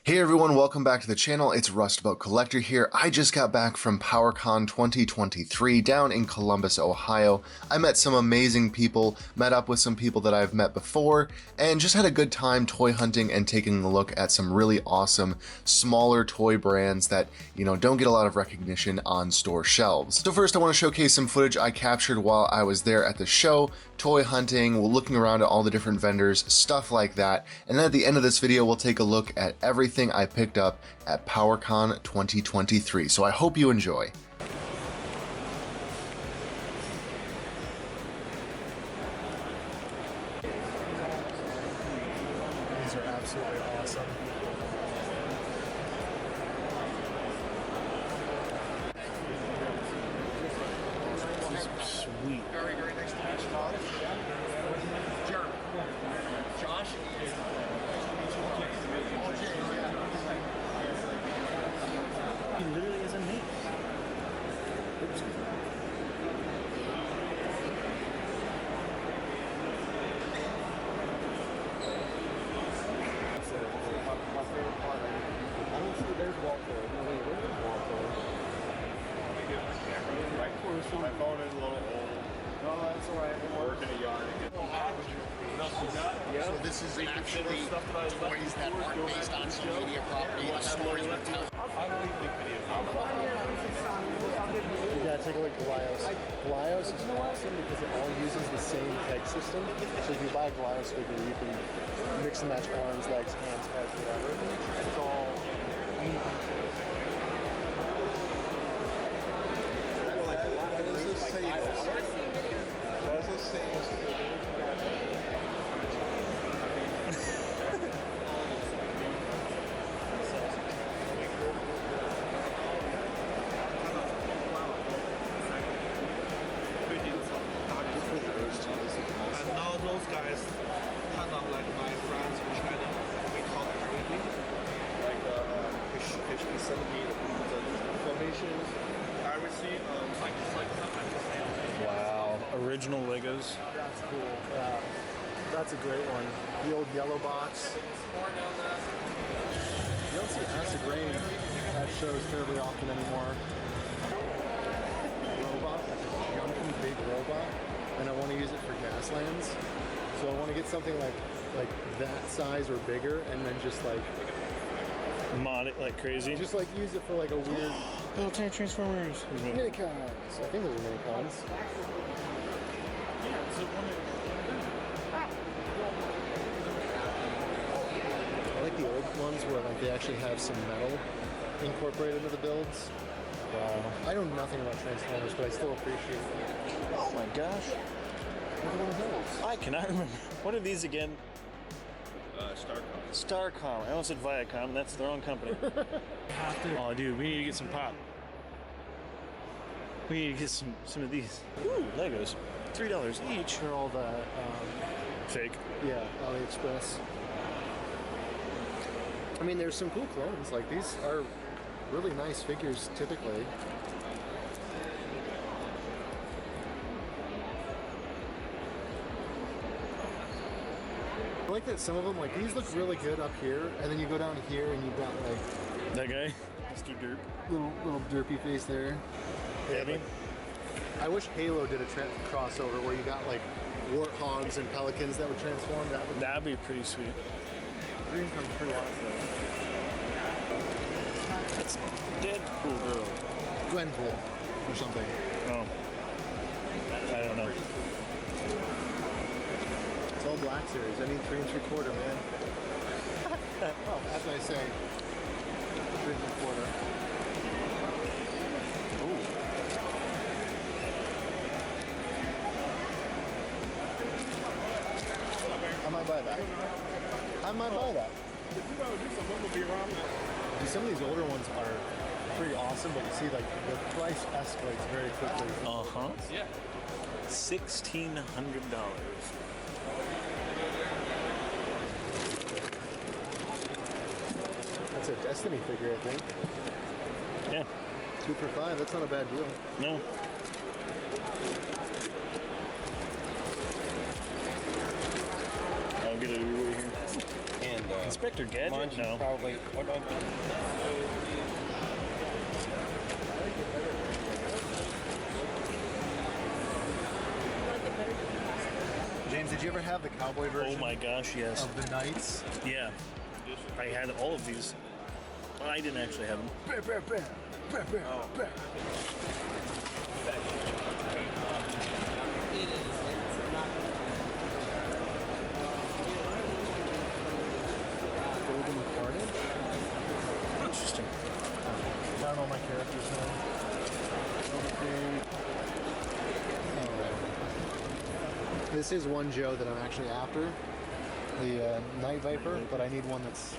Hey everyone, welcome back to the channel. It's Rustabout Collector here. I just got back from PowerCon 2023 down in Columbus, Ohio. I met some amazing people, met up with some people that I've met before, and just had a good time toy hunting and taking a look at some really awesome smaller toy brands that, don't get a lot of recognition on store shelves. So first I want to showcase some footage I captured while I was there at the show, toy hunting, looking around at all the different vendors, stuff like that. And then at the end of this video, we'll take a look at everything I picked up at PowerCon 2023. So I hope you enjoy. These are absolutely awesome. These are sweet. Very, very nice to meet you, Bob. Jeremy. Josh? He literally is a mate. Oops. My favorite part, I don't see there's Walter. No, wait, where's Walter? My phone is a little old. No, that's alright. I'm working a yard. So this is actually toys that aren't based on some media property, the stories we're telling. You gotta take a look at Glios. Glios is awesome because it all uses the same peg system. So if you buy a Glios figure, you can mix and match arms, legs, hands, heads, whatever. It's all. And now those guys kind of like my friends in China, we talk everything. Like HP70, the formations, everything, Wow, original Legos. That's cool. Yeah, that's a great one. The old yellow box. You don't see acid rain at shows terribly often anymore. Robot, like a junky big robot, and I want to use it for Gaslands. So I want to get something like that size or bigger, and then just like mod it like crazy. use it for like a weird Little tiny transformers. minicons. I think those are minicons. I like the old ones where like they actually have some metal incorporated into the builds. Wow. I know nothing about Transformers, but I still appreciate it. Oh my gosh. Another one of those. I cannot remember. What are these again? Starcom. Starcom. I almost said Viacom. That's their own company. Oh, dude, we need to get some pop. We need to get some of these. Ooh, Legos. $3 each. They're all the, Fake. yeah, AliExpress. I mean, there's some cool clones. Like, these are really nice figures, typically. I like that some of them, like, these look really good up here, and then you go down here and you've got, like, That guy? Mr. Derp. little derpy face there. Yeah, man. I wish Halo did a crossover where you got, like, warthogs and pelicans that would transform. That'd be pretty sweet. Green comes pretty awesome. That's Deadpool girl. Gwenpool or something. Oh. I don't know. It's all Black Series. I need 3 3/4, man. Oh, as I say, 3 3/4. Ooh. I might buy that. I might buy that. See, some of these older ones are pretty awesome, but you see, like, the price escalates very quickly. Uh-huh. Yeah. $1,600. That's a Destiny figure, I think. Yeah. 2 for $5, that's not a bad deal. No. I'll get it over here. And Inspector Gadget? No. Probably. James, did you ever have the cowboy version Oh my gosh, yes. of the Knights? Yeah. I had all of these. Well, I didn't actually have them. Golden Carnage? Interesting. I don't know my character's name. This is one Joe that I'm actually after. The Night Viper, but I need one that's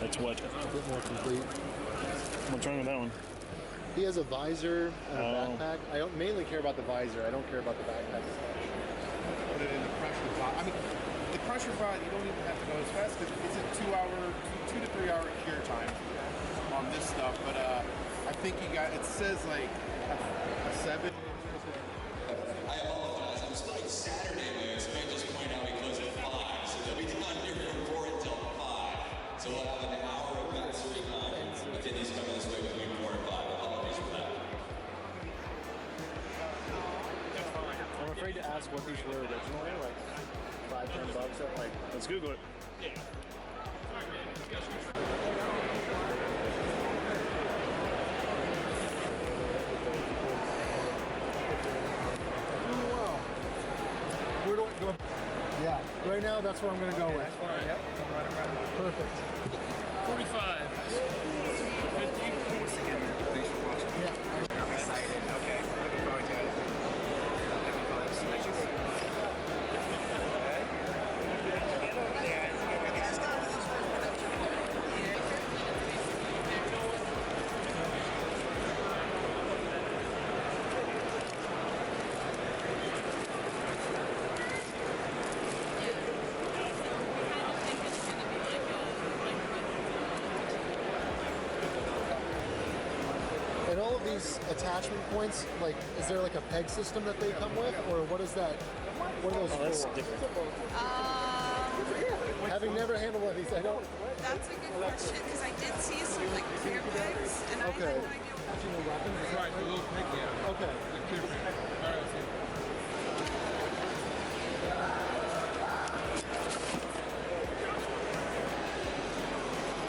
That's what? a bit more complete. What's wrong with that one? He has a visor and a Oh. backpack. I don't mainly care about the visor. I don't care about the backpack as much. Put it in the pressure pot. I mean, the pressure pot, you don't even have to go as fast because it's a 2 to 3 hour cure time on this stuff. But I think you got, it says like a 7. I apologize. I'm starting Saturday there, so I just point out we close at 5. So they'll be done here from 4 until 5. So we'll have an hour of battery time. But then he's coming this way between 4 and 5. Apologies for that. I'm afraid to ask what these were originally, like $5-10 at like. Let's Google it. Wow. Where do I go? Yeah, right now that's what I'm gonna go with. Yep. Perfect. 45. 50. Thanks for watching. Yeah. I'm excited. Okay. Looking forward to it. And all of these attachment points, like, is there like a peg system that they come with, or what is that? What are those Oh, that's for? different. Having never handled one of these, I don't. That's a good question because I did see some like clear pegs and I Okay. had no idea what You know, weapons, is that Right, the little pig, yeah. okay. The clear pig. All right, let's see.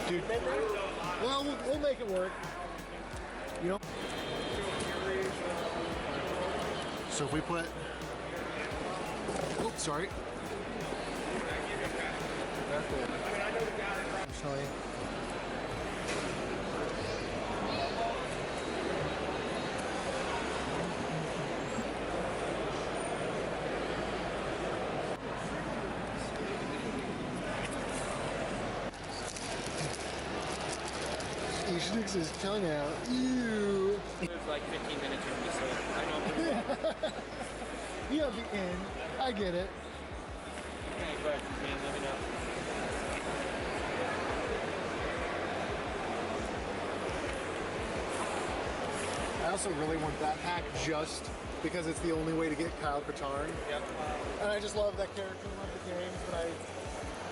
Dude, well, we'll make it work. You know? So if we put... Oops, sorry. Personally. He sticks his tongue out. Ew. It's like 15 minutes from me, so I know pretty well. You have the end. I get it. Any questions, man, let me know. I also really want that pack just because it's the only way to get Kyle Katarn. Yep. And I just love that character and love the games, but I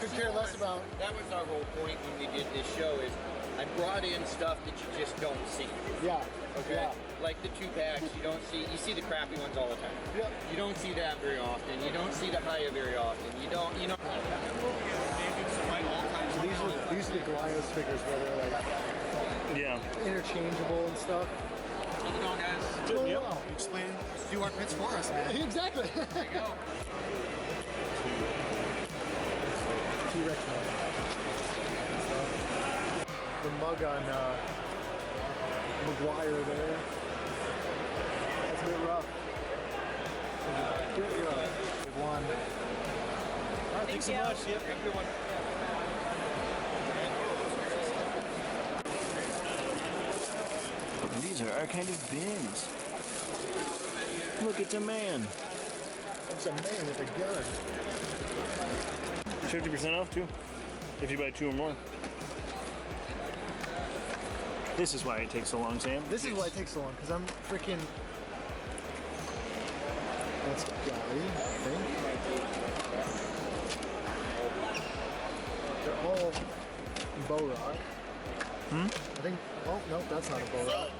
could care less about. That was our whole point when we did this show is I brought in stuff that you just don't see. Yeah. Okay? Yeah. Like the 2-packs, you see the crappy ones all the time. Yep. You don't see that very often. You don't see the Haya very often. You know. So these are the Goliath figures where they're like Yeah. interchangeable and stuff. You know, guys. Oh, Yep. wow. Explain, do our bits for us, man. Exactly. There you go. T-Rex mug. The mug on McGuire there. That's a bit rough. Bit rough. Big one. All right, thanks so much. Yep. Have a good one. These are our kind of bins. Look, it's a man. It's a man with a gun. 50% off too, if you buy 2 or more. This is why it takes so long, Sam. This is why it takes so long, because I'm freaking... That's golly, I think. Oh, bow rod. I think, oh, no, that's not a bow rod.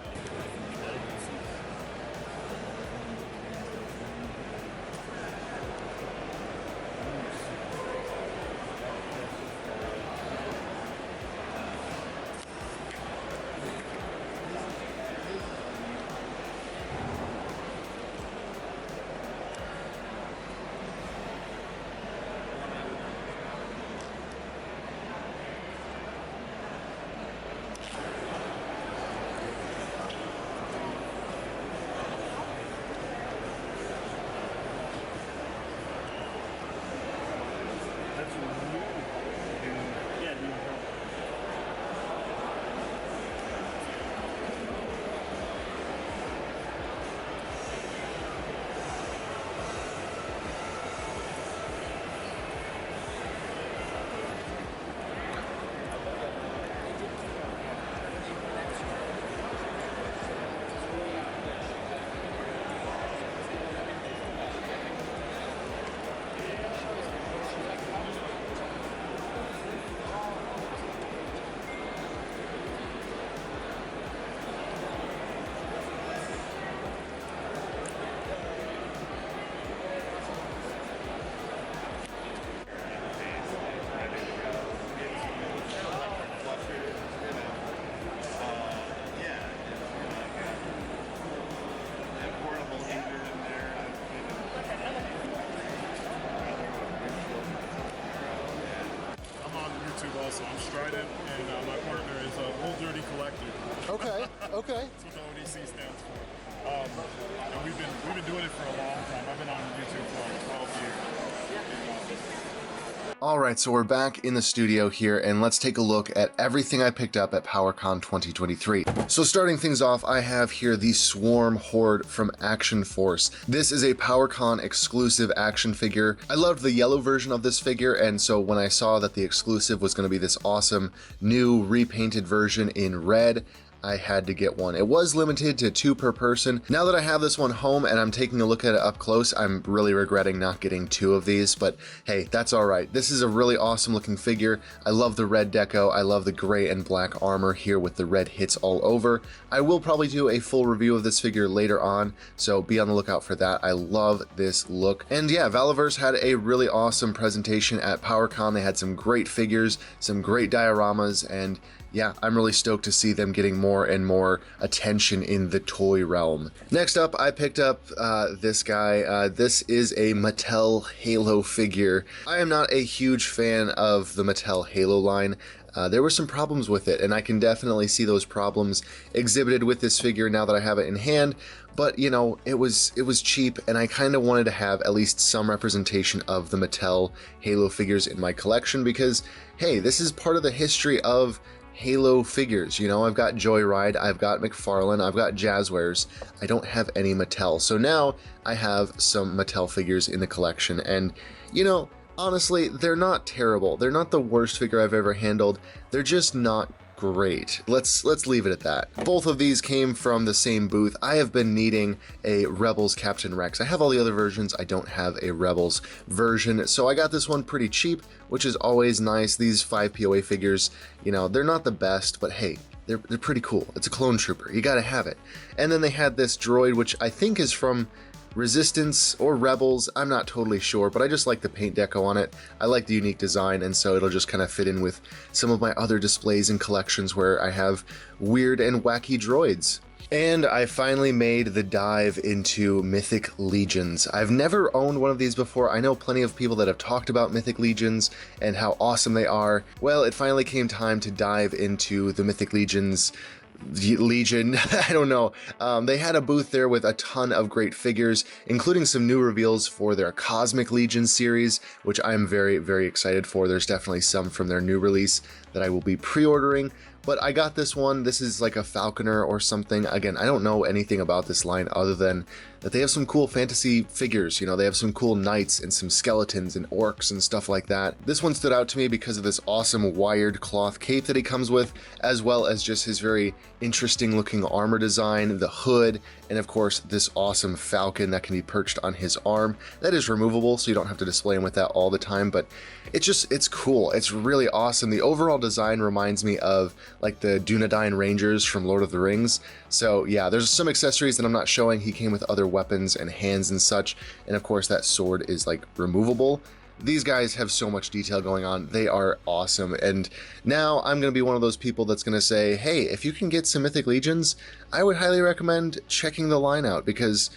Also, I'm Strident, and my partner is Old Dirty Collector. Okay, okay. That's what the ODC stands for. And we've been doing it for a long time. I've been on YouTube for like 12 years. Alright, so we're back in the studio here, and let's take a look at everything I picked up at PowerCon 2023. So starting things off, I have here the Swarm Horde from Action Force. This is a PowerCon exclusive action figure. I loved the yellow version of this figure, and so when I saw that the exclusive was going to be this awesome new repainted version in red, I had to get one. It was limited to 2 per person. Now that I have this one home and I'm taking a look at it up close, I'm really regretting not getting 2 of these, but hey, that's all right. This is a really awesome looking figure. I love the red deco. I love the gray and black armor here with the red hits all over. I will probably do a full review of this figure later on, so be on the lookout for that. I love this look. And yeah, Valaverse had a really awesome presentation at PowerCon. They had some great figures, some great dioramas, and yeah, I'm really stoked to see them getting more and more attention in the toy realm. Next up, I picked up this guy. This is a Mattel Halo figure. I am not a huge fan of the Mattel Halo line. There were some problems with it, and I can definitely see those problems exhibited with this figure now that I have it in hand. But you know, it was cheap, and I kind of wanted to have at least some representation of the Mattel Halo figures in my collection because, hey, this is part of the history of Halo figures. You know, I've got Joyride, I've got McFarlane, I've got Jazzwares. I don't have any Mattel. So now I have some Mattel figures in the collection, and you know, honestly, they're not terrible. They're not the worst figure I've ever handled. They're just not great. Let's leave it at that. Both of these came from the same booth. I have been needing a Rebels Captain Rex. I have all the other versions. I don't have a Rebels version, so I got this one pretty cheap, which is always nice. These 5 POA figures, you know, they're not the best, but hey, they're pretty cool. It's a clone trooper. You gotta have it. And then they had this droid, which I think is from Resistance or Rebels, I'm not totally sure, but I just like the paint deco on it. I like the unique design, and so it'll just kind of fit in with some of my other displays and collections where I have weird and wacky droids. And I finally made the dive into Mythic Legions. I've never owned one of these before. I know plenty of people that have talked about Mythic Legions and how awesome they are. Well, it finally came time to dive into the Mythic Legion. I don't know. They had a booth there with a ton of great figures, including some new reveals for their Cosmic Legion series, which I'm very, very excited for. There's definitely some from their new release that I will be pre-ordering. But I got this one. This is like a Falconer or something. Again, I don't know anything about this line other than that they have some cool fantasy figures. You know, they have some cool knights and some skeletons and orcs and stuff like that. This one stood out to me because of this awesome wired cloth cape that he comes with, as well as just his very interesting looking armor design, the hood, and of course this awesome falcon that can be perched on his arm. That is removable, so you don't have to display him with that all the time, but it's cool. It's really awesome. The overall design reminds me of like the Dunedain Rangers from Lord of the Rings. So yeah, there's some accessories that I'm not showing. He came with other weapons and hands and such, and of course that sword is like removable. These guys have so much detail going on. They are awesome. And now I'm going to be one of those people that's going to say, hey, if you can get some Mythic Legions, I would highly recommend checking the line out, because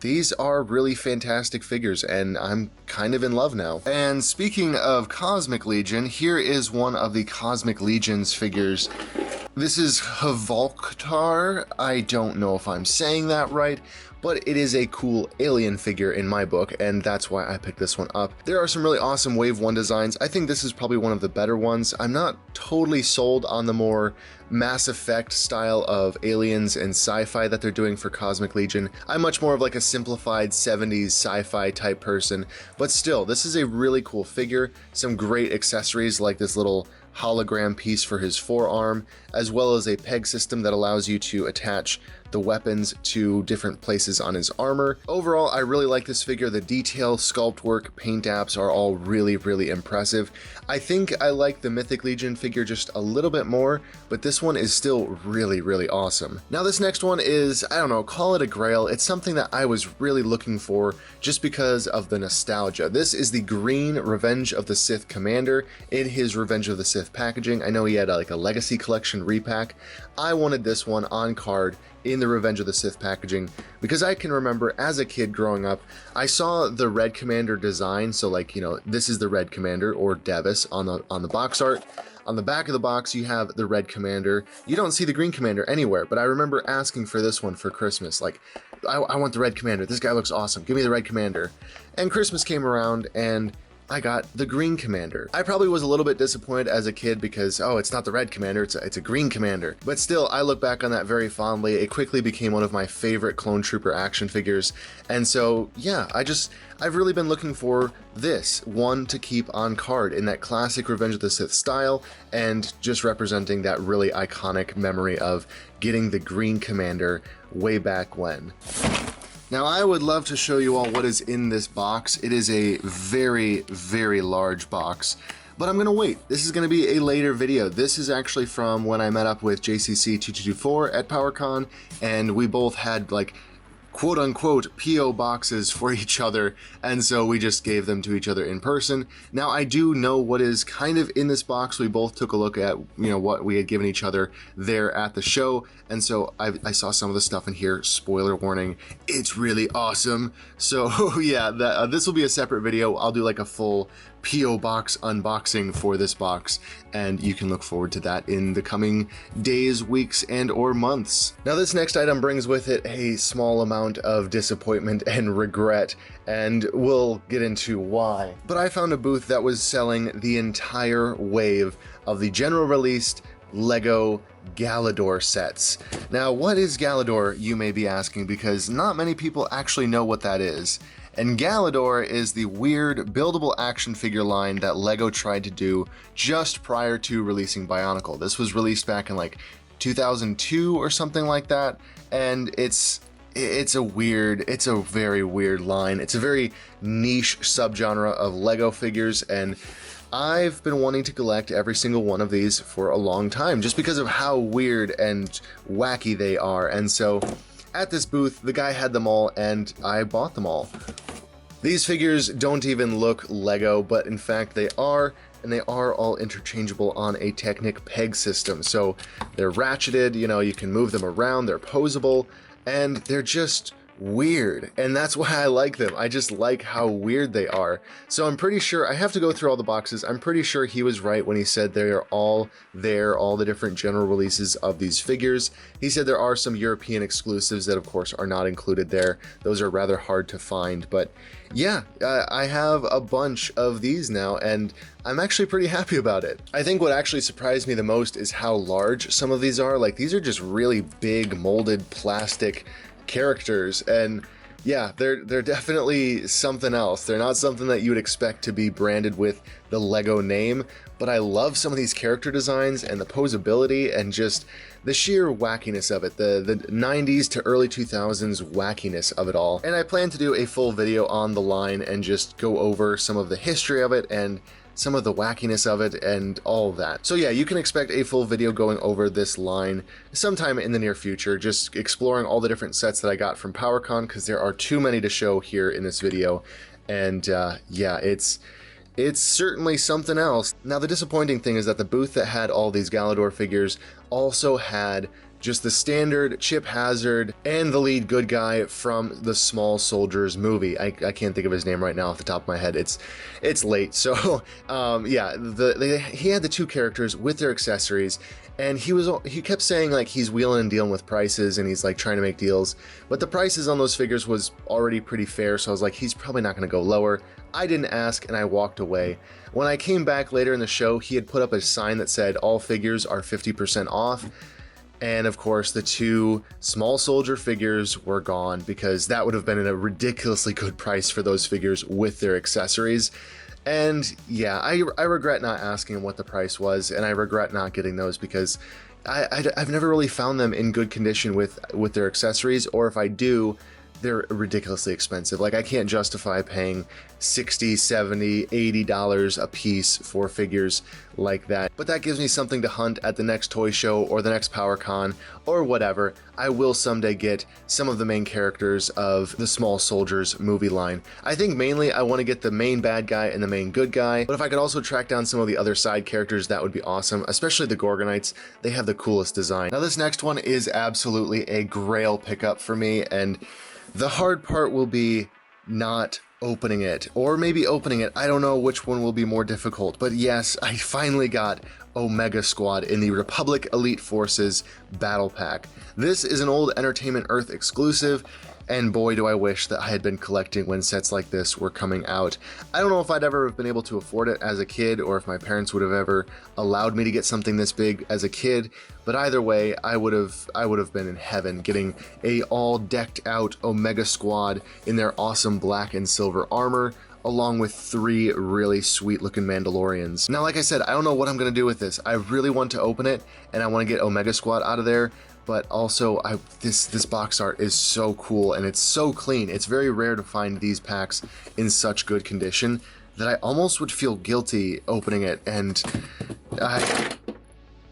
these are really fantastic figures, and I'm kind of in love now. And speaking of Cosmic Legion, here is one of the Cosmic Legion's figures. This is Hvalktar. I don't know if I'm saying that right, but it is a cool alien figure in my book, and that's why I picked this one up. There are some really awesome Wave 1 designs. I think this is probably one of the better ones. I'm not totally sold on the more Mass Effect style of aliens and sci-fi that they're doing for Cosmic Legion. I'm much more of like a simplified 70s sci-fi type person, but still, this is a really cool figure. Some great accessories like this little hologram piece for his forearm, as well as a peg system that allows you to attach the weapons to different places on his armor. Overall, I really like this figure. The detail, sculpt work, paint apps are all really, really impressive. I think I like the Mythic Legion figure just a little bit more, but this one is still really, really awesome. Now this next one is, I don't know, call it a grail. It's something that I was really looking for just because of the nostalgia. This is the green Revenge of the Sith Commander in his Revenge of the Sith packaging. I know he had like a Legacy Collection repack. I wanted this one on card in the Revenge of the Sith packaging because I can remember as a kid growing up, I saw the Red Commander design. So like, you know, this is the Red Commander, or Davis on the box art. On the back of the box, you have the Red Commander. You don't see the Green Commander anywhere, but I remember asking for this one for Christmas. Like, I want the Red Commander. This guy looks awesome. Give me the Red Commander. And Christmas came around and I got the Green Commander. I probably was a little bit disappointed as a kid because, oh, it's not the Red Commander, it's a Green Commander. But still, I look back on that very fondly. It quickly became one of my favorite Clone Trooper action figures. And so, yeah, I've really been looking for this one to keep on card in that classic Revenge of the Sith style, and just representing that really iconic memory of getting the Green Commander way back when. Now I would love to show you all what is in this box. It is a very, very large box, but I'm gonna wait. This is gonna be a later video. This is actually from when I met up with JCC2224 at PowerCon, and we both had like quote unquote PO boxes for each other, and so we just gave them to each other in person. Now I do know what is kind of in this box. We both took a look at, you know, what we had given each other there at the show, and so I saw some of the stuff in here. Spoiler warning, it's really awesome. So yeah, this will be a separate video. I'll do like a full PO box unboxing for this box, and you can look forward to that in the coming days, weeks, and or months. Now this next item brings with it a small amount of disappointment and regret, and we'll get into why. But I found a booth that was selling the entire wave of the general released Lego Galador sets. Now what is Galador, you may be asking, because not many people actually know what that is. And Galador is the weird buildable action figure line that LEGO tried to do just prior to releasing Bionicle. This was released back in like 2002 or something like that, and it's a very weird line. It's a very niche subgenre of LEGO figures, and I've been wanting to collect every single one of these for a long time just because of how weird and wacky they are. And so at this booth, the guy had them all, and I bought them all. These figures don't even look Lego, but in fact they are, and they are all interchangeable on a Technic peg system. So they're ratcheted, you know, you can move them around, they're posable, and they're just weird, and that's why I like them. I just like how weird they are. So I'm pretty sure, I have to go through all the boxes, I'm pretty sure he was right when he said they are all there, all the different general releases of these figures. He said there are some European exclusives that of course are not included there. Those are rather hard to find, but yeah, I have a bunch of these now, and I'm actually pretty happy about it. I think what actually surprised me the most is how large some of these are. Like, these are just really big molded plastic characters, and yeah, they're definitely something else. They're not something that you would expect to be branded with the Lego name, but I love some of these character designs and the posability and just the sheer wackiness of it, the 90s to early 2000s wackiness of it all. And I plan to do a full video on the line and just go over some of the history of it and some of the wackiness of it and all of that. So yeah, you can expect a full video going over this line sometime in the near future, just exploring all the different sets that I got from PowerCon, because there are too many to show here in this video. And yeah, it's certainly something else. Now, the disappointing thing is that the booth that had all these Galador figures also had just the standard Chip Hazard and the lead good guy from the Small Soldiers movie. I can't think of his name right now off the top of my head. It's late. So yeah, he had the two characters with their accessories, and he kept saying like he's wheeling and dealing with prices and he's like trying to make deals, but the prices on those figures was already pretty fair, so I was like, he's probably not going to go lower. I didn't ask and I walked away. When I came back later in the show, he had put up a sign that said all figures are 50% off. And of course, the two Small Soldier figures were gone, because that would have been at a ridiculously good price for those figures with their accessories. And yeah, I regret not asking him what the price was, and I regret not getting those, because I've never really found them in good condition with their accessories, or if I do, they're ridiculously expensive. Like, I can't justify paying $60, $70, $80 a piece for figures like that. But that gives me something to hunt at the next toy show or the next PowerCon or whatever. I will someday get some of the main characters of the Small Soldiers movie line. I think mainly I want to get the main bad guy and the main good guy, but if I could also track down some of the other side characters, that would be awesome, especially the Gorgonites. They have the coolest design. Now, this next one is absolutely a grail pickup for me, and the hard part will be not opening it, or maybe opening it. I don't know which one will be more difficult, but yes, I finally got Omega Squad in the Republic Elite Forces Battle Pack. This is an old Entertainment Earth exclusive, and boy do I wish that I had been collecting when sets like this were coming out. I don't know if I'd ever have been able to afford it as a kid, or if my parents would have ever allowed me to get something this big as a kid, but either way, I would have been in heaven getting a all decked out Omega Squad in their awesome black and silver armor, along with 3 really sweet looking Mandalorians. Now, like I said, I don't know what I'm gonna do with this. I really want to open it, and I want to get Omega Squad out of there, but also this box art is so cool and it's so clean. It's very rare to find these packs in such good condition that I almost would feel guilty opening it. And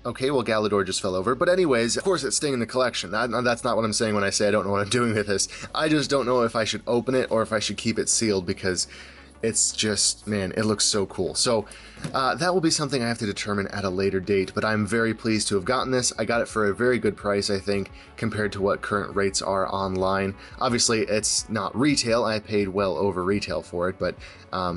okay, well, Galador just fell over. But anyways, of course, it's staying in the collection. That's not what I'm saying when I say I don't know what I'm doing with this. I just don't know if I should open it or if I should keep it sealed, because it's just, man, it looks so cool. So that will be something I have to determine at a later date, but I'm very pleased to have gotten this. I got it for a very good price, I think, compared to what current rates are online. Obviously, it's not retail. I paid well over retail for it, but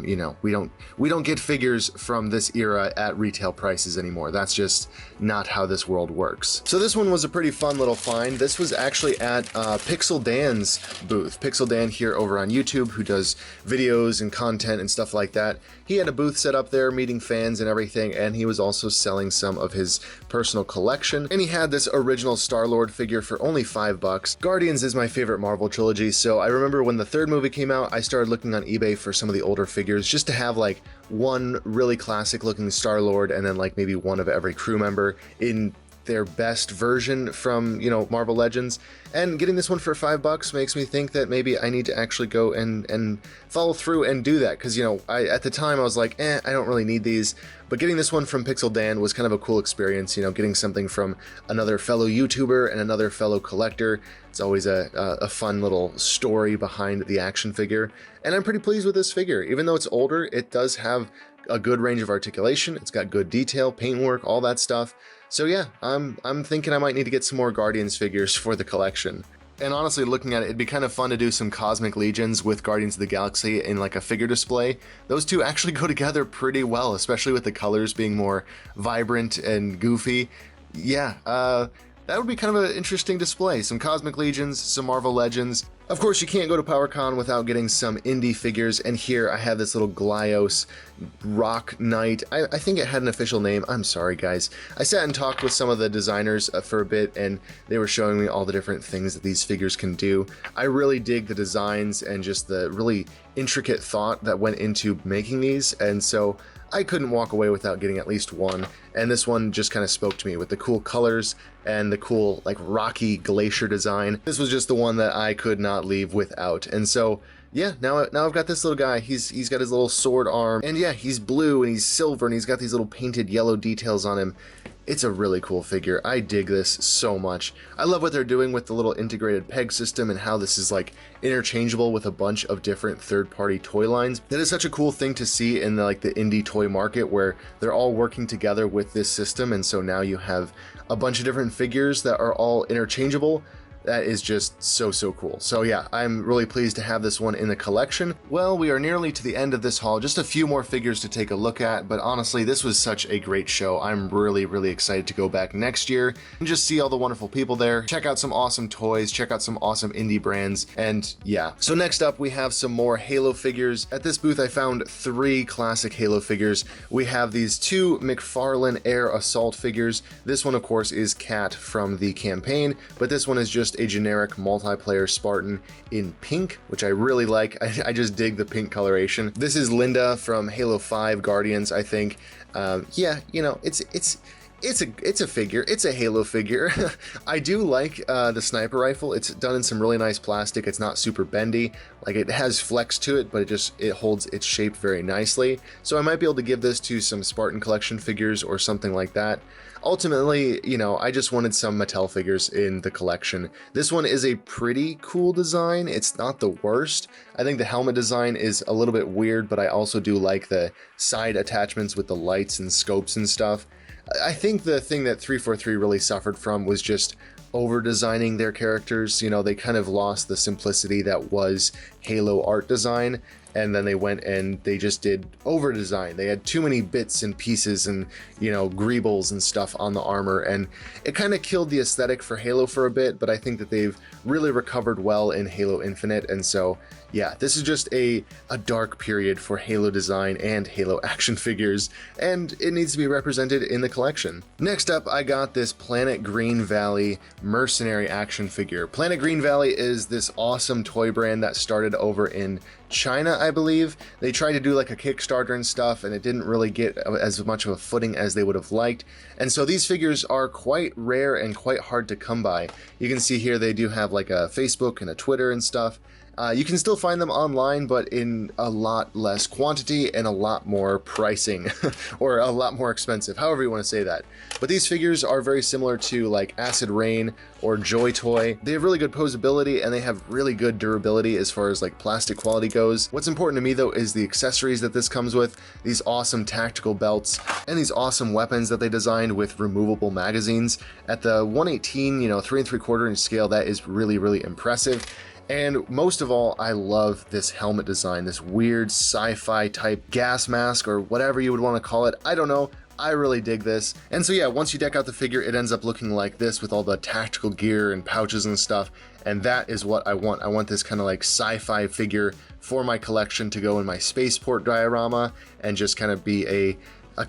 you know, we don't get figures from this era at retail prices anymore. That's just not how this world works. So this one was a pretty fun little find. This was actually at Pixel Dan's booth. Pixel Dan here over on YouTube, who does videos and content and stuff like that. He had a booth set up there, meeting fans and everything, and he was also selling some of his personal collection. And he had this original Star-Lord figure for only $5. Guardians is my favorite Marvel trilogy, so I remember when the third movie came out, I started looking on eBay for some of the older figures just to have like one really classic looking Star-Lord and then like maybe one of every crew member in their best version from, you know, Marvel Legends. And getting this one for $5 makes me think that maybe I need to actually go and follow through and do that, because, you know, at the time I was like, I don't really need these. But getting this one from Pixel Dan was kind of a cool experience, you know, getting something from another fellow YouTuber and another fellow collector. It's always a fun little story behind the action figure. And I'm pretty pleased with this figure. Even though it's older, it does have a good range of articulation. It's got good detail, paintwork, all that stuff. So yeah, I'm thinking I might need to get some more Guardians figures for the collection. And honestly, looking at it, it'd be kind of fun to do some Cosmic Legions with Guardians of the Galaxy in like a figure display. Those two actually go together pretty well, especially with the colors being more vibrant and goofy. Yeah, that would be kind of an interesting display. Some Cosmic Legions, some Marvel Legends. Of course, you can't go to PowerCon without getting some indie figures, and here I have this little Glyos Rock Knight. I think it had an official name. I'm sorry, guys. I sat and talked with some of the designers for a bit, and they were showing me all the different things that these figures can do. I really dig the designs and just the really intricate thought that went into making these, and so I couldn't walk away without getting at least one, and this one just kind of spoke to me with the cool colors and the cool like rocky glacier design. This was just the one that I could not leave without, and so yeah, now I've got this little guy. He's got his little sword arm, and yeah, he's blue and he's silver and he's got these little painted yellow details on him. It's a really cool figure. I dig this so much. I love what they're doing with the little integrated peg system and how this is like interchangeable with a bunch of different third-party toy lines. That is such a cool thing to see in the indie toy market, where they're all working together with this system, and so now you have a bunch of different figures that are all interchangeable. That is just so cool. So yeah, I'm really pleased to have this one in the collection. Well, we are nearly to the end of this haul. Just a few more figures to take a look at, but honestly, this was such a great show. I'm really excited to go back next year and just see all the wonderful people there, check out some awesome toys, check out some awesome indie brands, and yeah. So next up, we have some more Halo figures. At this booth, I found 3 classic Halo figures. We have these 2 McFarlane Air Assault figures. This one, of course, is Cat from the campaign, but this one is just a generic multiplayer Spartan in pink, which I really like. I just dig the pink coloration. This is Linda from Halo 5 Guardians, I think. Yeah, you know, it's a figure. It's a Halo figure. I do like the sniper rifle. It's done in some really nice plastic. It's not super bendy. Like, it has flex to it, but it holds its shape very nicely. So I might be able to give this to some Spartan collection figures or something like that. Ultimately, you know, I just wanted some Mattel figures in the collection. This one is a pretty cool design. It's not the worst. I think the helmet design is a little bit weird, but I also do like the side attachments with the lights and scopes and stuff. I think the thing that 343 really suffered from was just over-designing their characters. You know, they kind of lost the simplicity that was Halo art design, and then they went and they just did over-design. They had too many bits and pieces and, you know, greebles and stuff on the armor, and it kind of killed the aesthetic for Halo for a bit, but I think that they've really recovered well in Halo Infinite, and so yeah, this is just a dark period for Halo design and Halo action figures, and it needs to be represented in the collection. Next up, I got this Planet Green Valley Mercenary action figure. Planet Green Valley is this awesome toy brand that started over in China, I believe. They tried to do like a Kickstarter and stuff, and it didn't really get as much of a footing as they would have liked. And so these figures are quite rare and quite hard to come by. You can see here they do have like a Facebook and a Twitter and stuff. You can still find them online, but in a lot less quantity and a lot more pricing, or a lot more expensive, however you want to say that. But these figures are very similar to like Acid Rain or Joy Toy. They have really good posability and they have really good durability as far as like plastic quality goes. What's important to me though is the accessories that this comes with, these awesome tactical belts and these awesome weapons that they designed with removable magazines. At the 118, you know, 3 3/4 inch scale, that is really impressive. And most of all, I love this helmet design, this weird sci-fi type gas mask or whatever you would want to call it. I don't know. I really dig this. And so yeah, once you deck out the figure, it ends up looking like this with all the tactical gear and pouches and stuff. And that is what I want. I want this kind of like sci-fi figure for my collection to go in my spaceport diorama and just kind of be a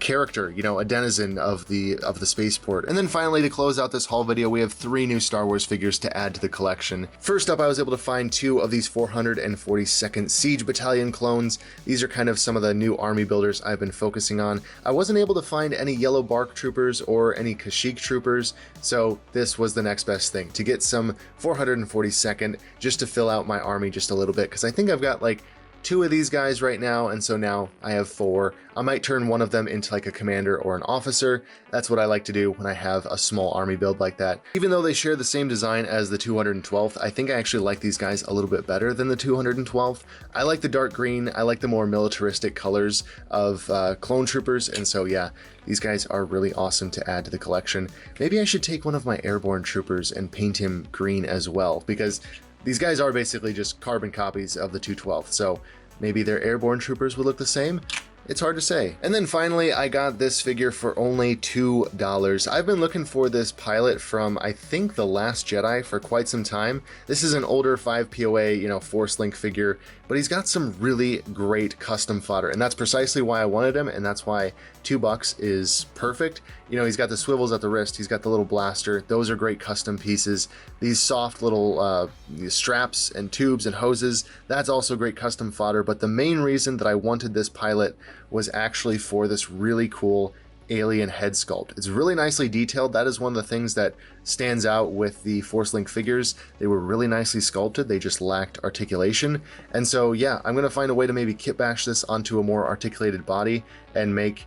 character, you know, a denizen of the spaceport. And then finally, to close out this haul video, we have 3 new Star Wars figures to add to the collection. First up, I was able to find 2 of these 442nd Siege Battalion clones. These are kind of some of the new army builders I've been focusing on. I wasn't able to find any Yellow Bark troopers or any Kashyyyk troopers, so this was the next best thing, to get some 442nd just to fill out my army just a little bit, because I think I've got like 2 of these guys right now, and so now I have 4. I might turn one of them into like a commander or an officer. That's what I like to do when I have a small army build like that. Even though they share the same design as the 212th, I think I actually like these guys a little bit better than the 212th. I like the dark green, I like the more militaristic colors of clone troopers, and so yeah, these guys are really awesome to add to the collection. Maybe I should take one of my airborne troopers and paint him green as well, because these guys are basically just carbon copies of the 212th, so maybe their airborne troopers would look the same. It's hard to say. And then finally, I got this figure for only $2. I've been looking for this pilot from, I think, The Last Jedi for quite some time. This is an older 5 POA, Force Link figure, but he's got some really great custom fodder, and that's precisely why I wanted him, and that's why $2 is perfect. He's got the swivels at the wrist, he's got the little blaster. Those are great custom pieces. These soft little straps and tubes and hoses, that's also great custom fodder. But the main reason that I wanted this pilot was actually for this really cool alien head sculpt. It's really nicely detailed. That is one of the things that stands out with the Force Link figures. They were really nicely sculpted, they just lacked articulation. And so yeah, I'm gonna find a way to maybe kit bash this onto a more articulated body and make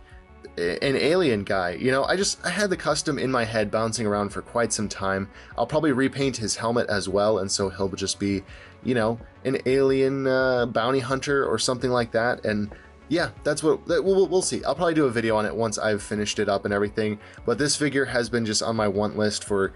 an alien guy. I had the custom in my head bouncing around for quite some time. I'll probably repaint his helmet as well, and so he'll just be, an alien bounty hunter or something like that. And yeah, that's what we'll see. I'll probably do a video on it once I've finished it up and everything. But this figure has been just on my want list for,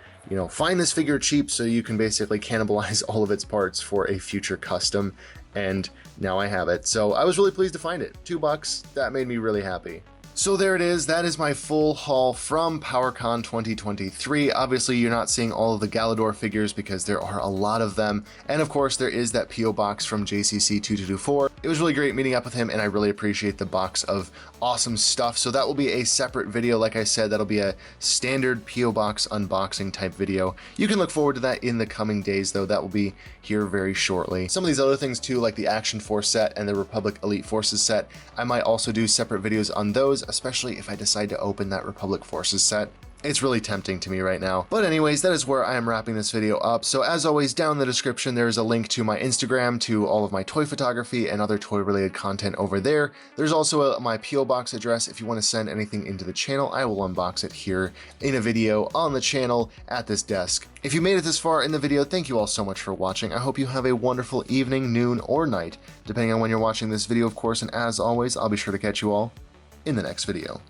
find this figure cheap so you can basically cannibalize all of its parts for a future custom. And now I have it. So I was really pleased to find it. $2, that made me really happy. So there it is, that is my full haul from PowerCon 2023. Obviously you're not seeing all of the Galador figures because there are a lot of them, and of course there is that P.O. box from JCC 2224. It was really great meeting up with him, and I really appreciate the box of awesome stuff. So that will be a separate video. Like I said, that'll be a standard P.O. box unboxing type video. You can look forward to that in the coming days though. That will be here very shortly. Some of these other things too, like the Action Force set and the Republic Elite Forces set, I might also do separate videos on those, especially if I decide to open that Republic Forces set. It's really tempting to me right now. But anyways, that is where I am wrapping this video up. So as always, down in the description, there is a link to my Instagram, to all of my toy photography and other toy related content over there. There's also my P.O. box address. If you want to send anything into the channel, I will unbox it here in a video on the channel at this desk. If you made it this far in the video, thank you all so much for watching. I hope you have a wonderful evening, noon, or night, depending on when you're watching this video, of course. And as always, I'll be sure to catch you all in the next video.